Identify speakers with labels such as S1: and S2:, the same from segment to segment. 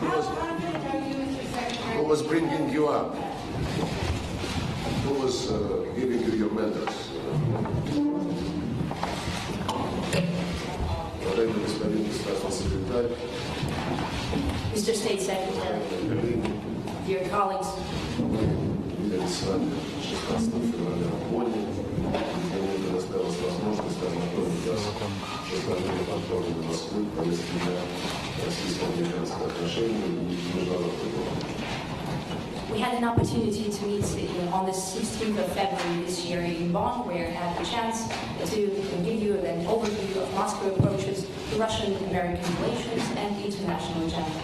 S1: confident are you, Mr. Secretary?
S2: Who was bringing you up? Who was giving you your medals?
S3: Mr. State Secretary, dear colleagues,
S2: Видели с вами 16 февраля в Бонне. Мне предоставилась возможность ознакомить вас с основными факторами Москвы в повестке дня российско-американских отношений и международных отношений.
S3: we had an opportunity to meet on the 16th of February this year in Bonn, where I had the chance to give you an overview of Moscow approaches to Russian-American relations and the international agenda.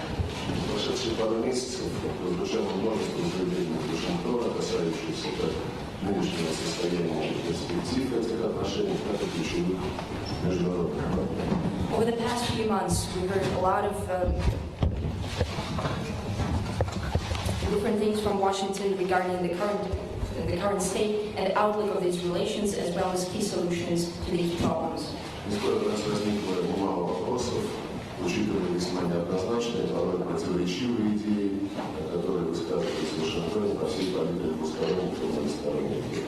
S2: В прошедшие пару месяцев прозвучало множество заявлений Вашингтона, касающихся как нынешнего состояния и перспектив этих отношений, так и ключевых международных партнеров.
S3: Over the past few months, we heard a lot of different things from Washington regarding the current state and the outlook of these relations, as well as key solutions to these problems.
S2: Скоро у нас возникло немало вопросов, учитывая весьма неоднозначные, порой противоречивые идеи, которые высказывались в Вашингтоне по всей палитре двусторонних и многосторонних дел.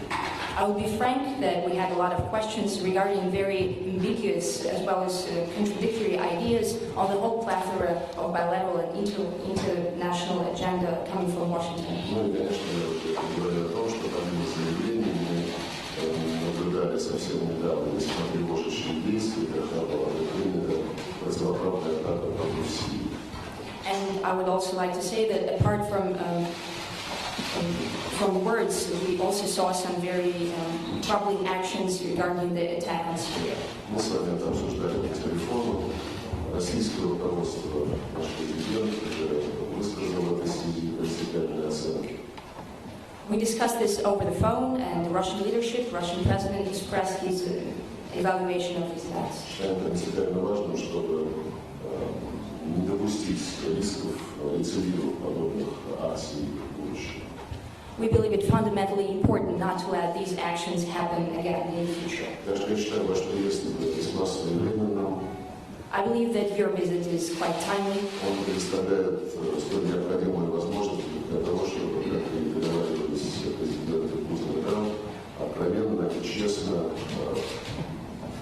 S3: I will be frank that we had a lot of questions regarding very ambiguous as well as contradictory ideas on the whole plethora of bilateral and international agenda coming from Washington.
S2: Ну и, конечно, говоря о том, что помимо заявлений мы наблюдали совсем недавно весьма тревожащие действия, когда была предпринята противоправная атака против Сирии.
S3: And I would also like to say that apart from words, we also saw some very troubling actions regarding the attack on Syria.
S2: Мы с вами это обсуждали по телефону. Российское руководство, наш президент, уже высказал этой Сирии принципиальные оценки.
S3: We discussed this over the phone, and the Russian leadership, Russian president, expressed his evaluation of these attacks.
S2: Считаем принципиально важным, чтобы не допустить рисков рецидивов подобных акций в будущем.
S3: We believe it fundamentally important not to let these actions happen again in the future.
S2: Так что я считаю ваш приезд весьма своевременным.
S3: I believe that your visit is quite timely.
S2: Он предоставляет столь необходимую возможность для того, чтобы, как и договаривались президенты Путин и Трамп, откровенно и честно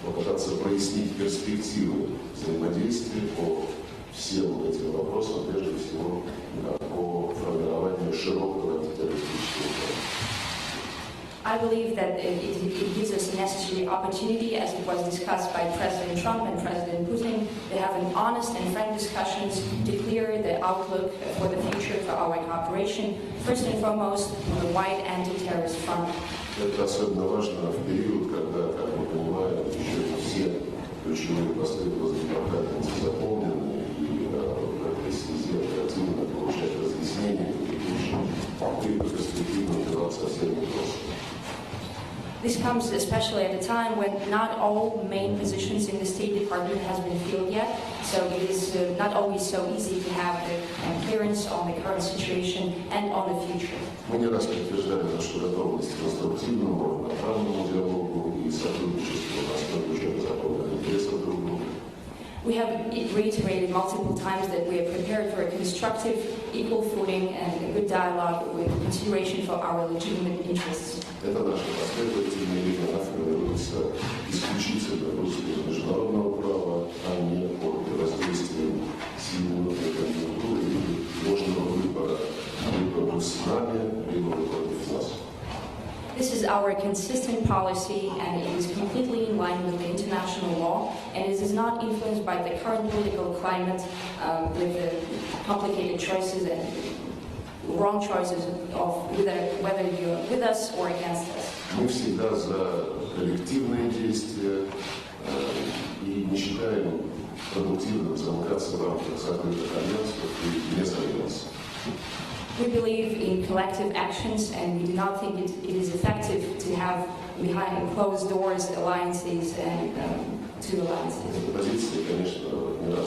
S2: попытаться прояснить перспективы взаимодействия по всем этим вопросам, прежде всего по формированию широкого антитеррористического плана.
S3: I believe that it gives us a necessary opportunity, as it was discussed by President Trump and President Putin, to have an honest and frank discussions to clear the outlook for the future for our cooperation, first and foremost on the wide anti-terrorist front.
S2: Это особенно важно в период, когда, как мы понимаем, еще не все ключевые посты Госдепартамента заполнены, и в этой связи оперативно получать разъяснения, и перспективно добиваться совсем непросто.
S3: This comes especially at a time when not all main positions in the State Department has been filled yet, so it is not always so easy to have the clearance on the current situation and on the future.
S2: Мы не раз подтверждали нашу готовность к конструктивному, направленному диалогу и сотрудничеству на основе уже законных интересов друг друга.
S3: We have reiterated multiple times that we are prepared for a constructive, equal footing and a good dialogue with consideration for our legitimate interests.
S2: Это наша последовательная линия, она формируется исключительно в русле международного права, а не под воздействием сильной конъюнктуры или ложного выбора, либо вы с нами, либо вы против нас.
S3: This is our consistent policy, and it is completely in line with the international law, and it is not influenced by the current political climate with the complicated choices and wrong choices of whether you're with us or against us.
S2: Мы всегда за коллективные действия и не считаем продуктивным замыкаться в рамках закрытых альянсов и вне альянсов.
S3: We believe in collective actions, and we do not think it is effective to have behind closed doors alliances and two alliances.
S2: Эта позиция, конечно, не раз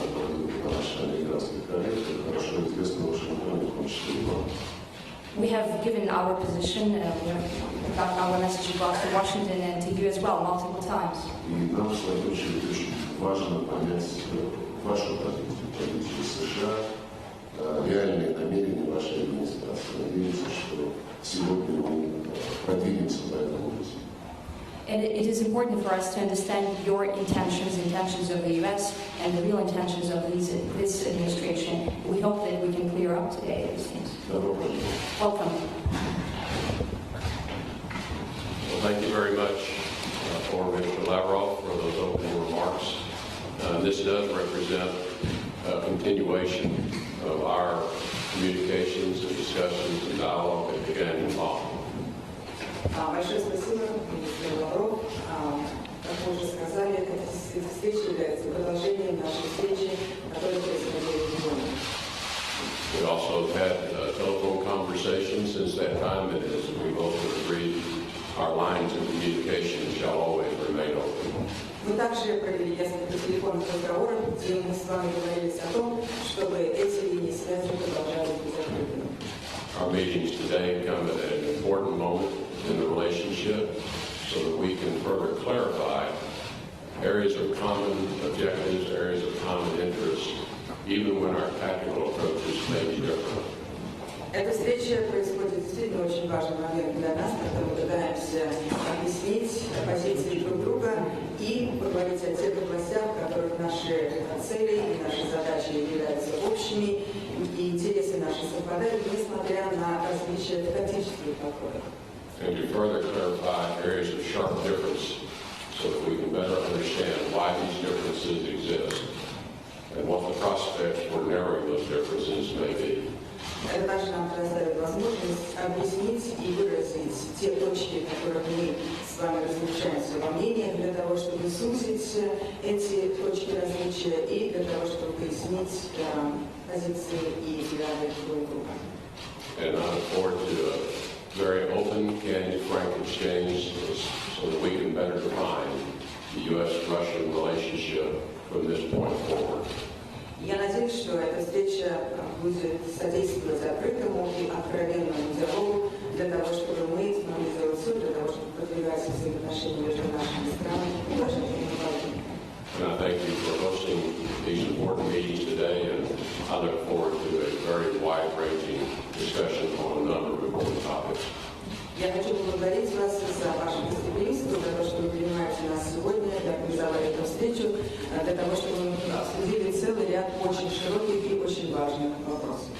S2: на наших американских коллег, хорошо известна Вашингтоне, в том числе и вам.
S3: We have given our position, we have got our message across to Washington and to you as well multiple times.
S2: И нам, в свою очередь, очень важно понять вашу позицию, позицию США, сегодня мы продвинемся по этому пути.
S3: And it is important for us to understand your intentions, intentions of the U.S., and the real intentions of this administration. We hope that we can clear up today these things.
S2: Добро пожаловать.
S3: Welcome.
S4: Well, thank you very much for Mr. Lavrov for those opening remarks. This does represent a continuation of our communications and discussions and dialogue that began in fall.
S1: Большое спасибо, министр Лавров. Как вы уже сказали, эта встреча является продолжением нашей встречи, которая происходила в регионе.
S4: We also have had telephone conversations since that time, and as we both agreed, our lines of communication shall always remain open.
S1: Мы также провели несколько телефонных разговоров, где мы с вами говорили о том, чтобы эти линии связи продолжались быть закрытыми.
S4: Our meetings today come at an important moment in the relationship so that we can further clarify areas of common objectives, areas of common interest, even when our tactical approaches may be different.
S1: Эта встреча происходит действительно очень важный момент для нас, когда мы пытаемся объяснить позиции друг друга и поговорить о тех областях, в которых наши цели и наши задачи являются общими, и интересы наши совпадают, несмотря на различия в тактических подходах.
S4: And to further clarify areas of sharp difference so that we can better understand why these differences exist and what the prospects for narrowing those differences may be.
S1: Это также нам предоставит возможность объяснить и выразить те точки, в которых мы с вами различаемся во мнениях, для того, чтобы сузить эти точки различия и для того, чтобы пояснить позиции и взгляды друг друга.
S4: And I look forward to a very open, candid, frank exchange so that we can better define the U.S.-Russian relationship from this point forward.
S1: Я надеюсь, что эта встреча будет содействовать открытому и откровенному диалогу для того, чтобы мы смогли сделать все, для того, чтобы продвигать взаимоотношения между нашими странами и нашими направлениями.
S4: And I thank you for hosting these important meetings today, and I look forward to a very wide-ranging discussion on a number of important topics.
S1: Я хочу поблагодарить вас за ваше гостеприимство, за то, что вы принимаете нас сегодня и организовали эту встречу, для того, чтобы мы обсудили целый ряд очень широких и очень важных вопросов.